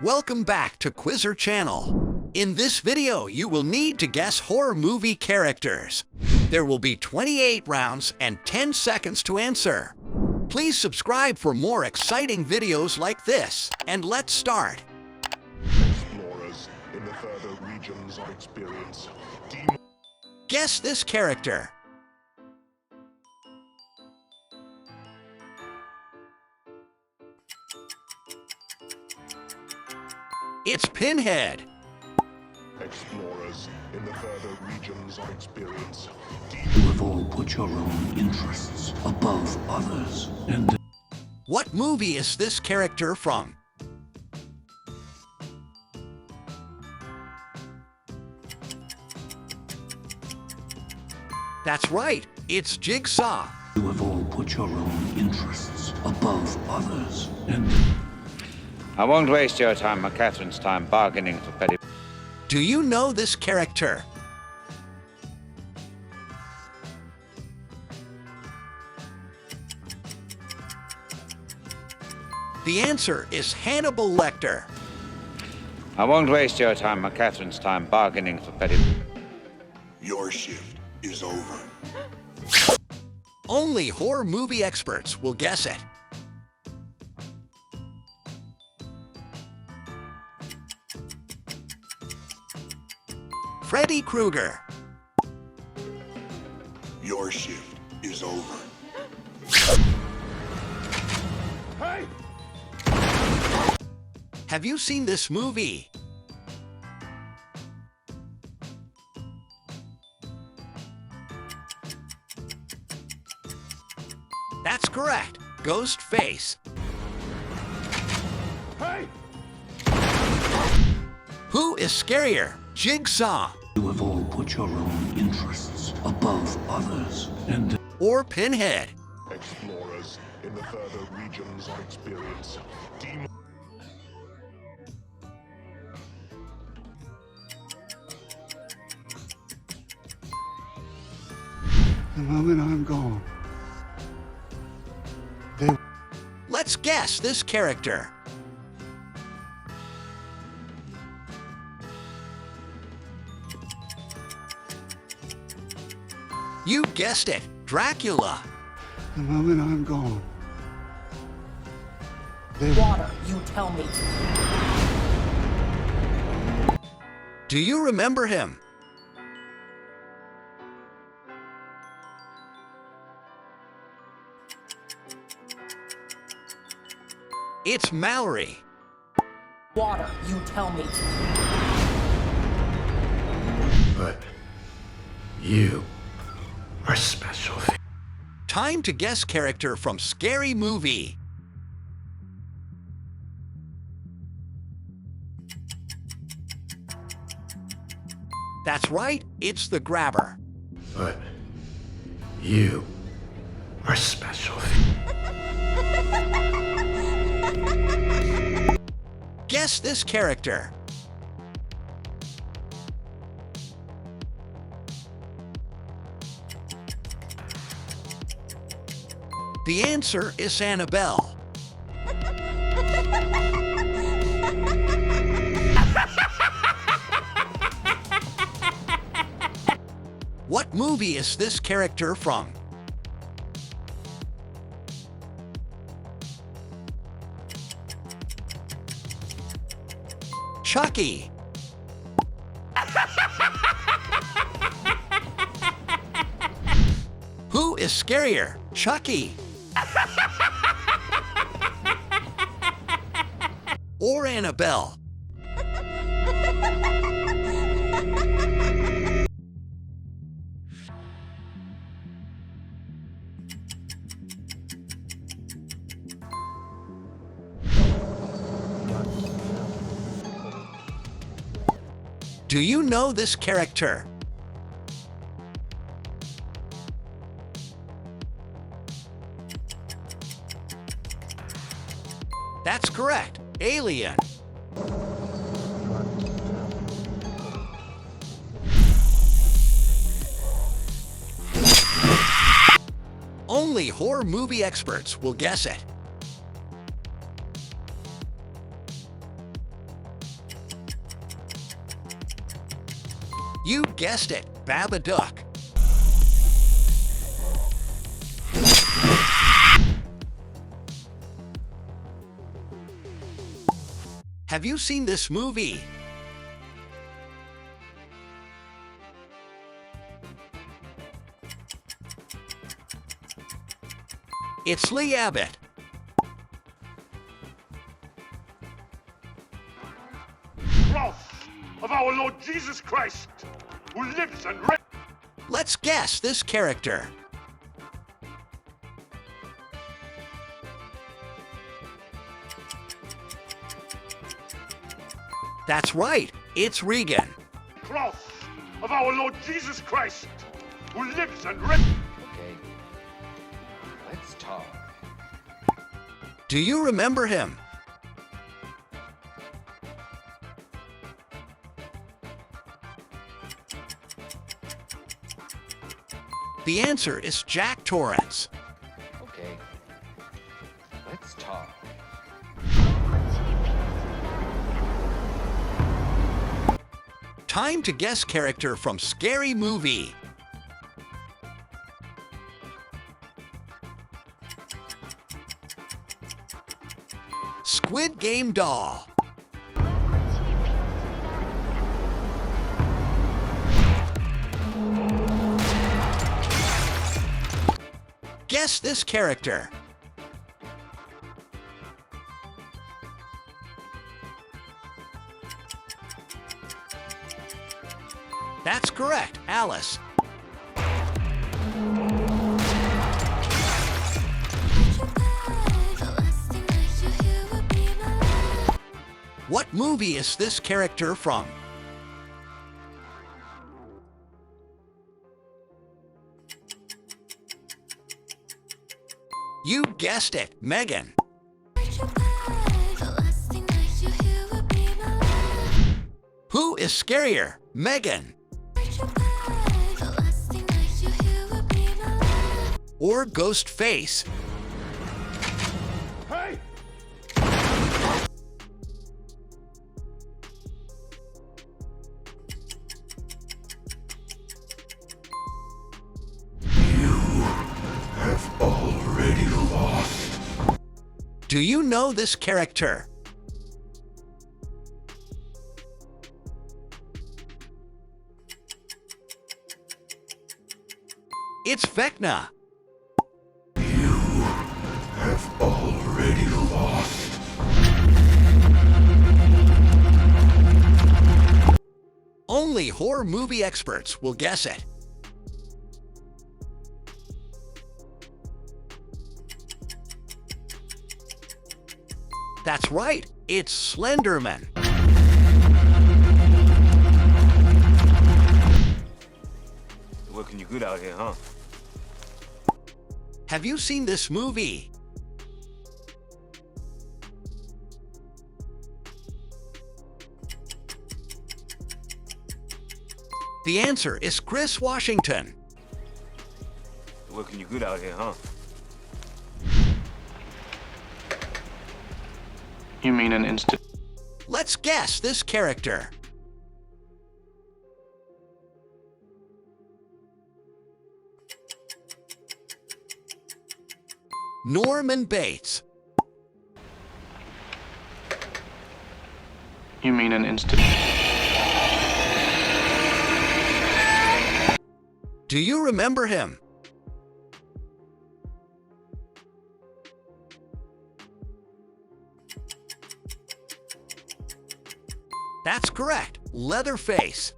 Welcome back to Quizzer Channel. In this video, you will need to guess horror movie characters. There will be 28 rounds and 10 seconds to answer. Please subscribe for more exciting videos like this, and let's start. Explorers in the further regions of experience. Guess this character. It's Pinhead. Explorers in the further regions of experience. You have all put your own interests above others, and What movie is this character from? That's right, it's Jigsaw. you have all put your own interests above others, and I won't waste your time or Catherine's time bargaining for petty. Do you know this character? The answer is Hannibal Lecter. I won't waste your time or Catherine's time bargaining for petty. Your shift is over. Only horror movie experts will guess it. Freddy Krueger. Your shift is over. Hey! Have you seen this movie? That's correct. Ghostface. Hey! Who is scarier? Jigsaw you have all put your own interests above others, and or Pinhead? Explorers in the further regions of experience. The moment I'm gone, Let's guess this character. You guessed it, Dracula. the moment I'm gone, Water, you tell me. Do you remember him? It's Mallory. Water, you tell me. But you are special. Time to guess character from Scary Movie. That's right, it's the Grabber. But you are special. Guess this character. The answer is Annabelle. What movie is this character from? Chucky. Who is scarier, Chucky or Annabelle? Do you know this character? That's correct, Alien. Only horror movie experts will guess it. You guessed it, Babadook. Have you seen this movie? It's Lee Abbott. Cross of our Lord Jesus Christ, who lives and reigns. Let's guess this character. That's right, it's M3GAN. Cross of our Lord Jesus Christ, who lives and reigns. Okay. Let's talk. Do you remember him? The answer is Jack Torrance. Okay. Let's talk. Time to guess character from Scary Movie. Squid Game Doll. Guess this character. That's correct, Alice. What movie is this character from? You guessed it, M3GAN. Who is scarier, M3GAN or Ghostface? Hey! Have already lost. Do you know this character? It's Vecna. Have already lost. Only horror movie experts will guess it. That's right, it's Slenderman. Working you good out here, huh? Have you seen this movie? The answer is Chris Washington. Working you good out here, huh? You mean an instant? Let's guess this character. Norman Bates. You mean an instant? Do you remember him? That's correct, Leatherface.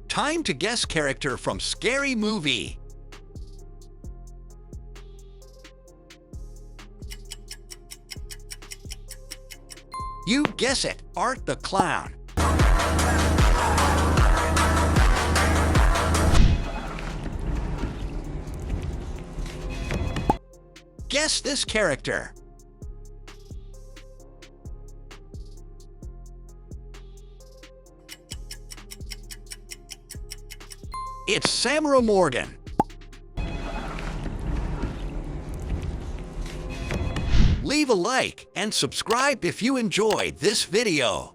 Time to guess character from Scary Movie. You guess it, Art the Clown. Guess this character. It's Samara Morgan. Leave a like and subscribe if you enjoyed this video.